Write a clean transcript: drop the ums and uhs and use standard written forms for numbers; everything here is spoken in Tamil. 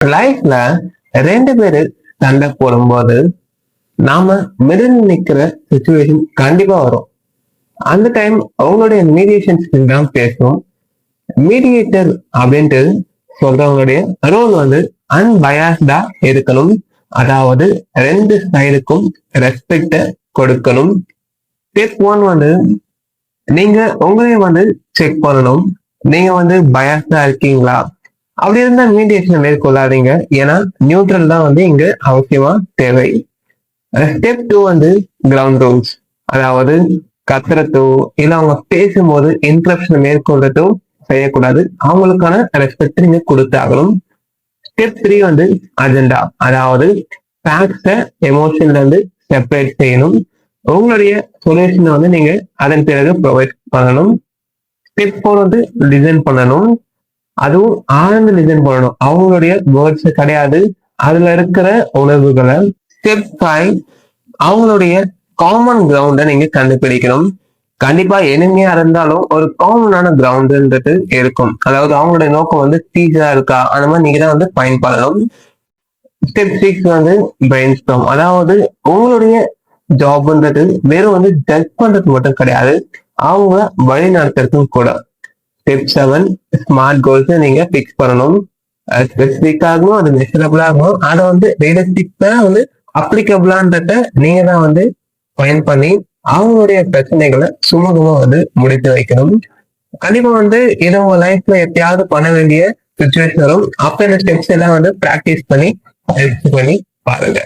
லைஃப்ல ரெண்டு பேரு சண்டை போடும்போது நாம மிடில் நிக்கிற சுச்சுவேஷன் கண்டிப்பா வரும். அந்த டைம் அவங்களுடைய மீடியேஷன் ஸ்கில் தான் பேசும். மீடியேட்டர் அப்படின்ட்டு சொல்றவங்களுடைய ரோல் அன்பயாஸ்டா இருக்கணும். அதாவது ரெண்டு சைடுக்கும் ரெஸ்பெக்ட கொடுக்கணும். ஸ்டெப் ஒன் நீங்க உங்களையும் செக் பண்ணணும். நீங்க பயாஸ்டா இருக்கீங்களா? அப்படி இருந்தா மீடியேஷன் மேற்கொள்ளாதீங்க. ஏன்னா நியூட்ரல் தான் இங்க அவசியமா தேவை. Step two ground rules. அதாவது கத்துறதோ இல்ல அவங்க பேசும்போது இன்டரப்ஷன் மேற்கொள்றதோ செய்யக்கூடாது. அவங்களுக்கான ரெஸ்பெக்ட் நீங்க கொடுத்தாகணும். Step three agenda. அதாவது ஃபேக்ட்ஸ எமோஷன்ல செப்பரேட் செய்யணும். உங்களுடைய சொல்யூஷனை நீங்க அதன் பிறகு ப்ரொவைட் பண்ணணும். ஸ்டெப் ஃபோர் லிசன் பண்ணணும். அதுவும் ஆழ்ந்து லிசன் பண்ணணும். அவங்களுடைய வேர்ட்ஸ் கிடையாது, அதுல இருக்கிற உணர்வுகளை. ஸ்டெப் ஃபைவ் அவங்களுடைய காமன் கிரவுண்டை நீங்க கண்டுபிடிக்கணும். கண்டிப்பா எளிமையா இருந்தாலும் ஒரு காமனான கிரவுண்டுன்றது இருக்கும். அதாவது அவங்களுடைய நோக்கம் டீச்சரா இருக்கா, அந்த மாதிரி நீங்க தான் ஃபைண்ட் பண்ணணும். Step six brain storm. அதாவது உங்களுடைய ஜாப்ன்றது வெறும் ஜட்ஜ் பண்றது மட்டும் கிடையாது, அவங்க வழி நடத்துறதும் கூட. ஸ்டெப் செவன் ஸ்மார்ட் கோல்ஸ் நீங்க பிக்ஸ் பண்ணணும். ஸ்பெசிபிக் ஆகும், அது மெஷரபிள் ஆகும். அதை ரியலிஸ்டிக்கா அப்ளிகபிளான்றத நீங்க தான் பயன் பண்ணி அவங்களுடைய பிரச்சனைகளை சுமூகமா முடித்து வைக்கணும். கண்டிப்பா இதை உங்க லைஃப்ல எப்பயாவது பண்ண வேண்டிய சுச்சுவேஷன் வரும். அப்ப இந்த ஸ்டெப்ஸ் எல்லாம் பிராக்டிஸ் பண்ணி பாருங்க.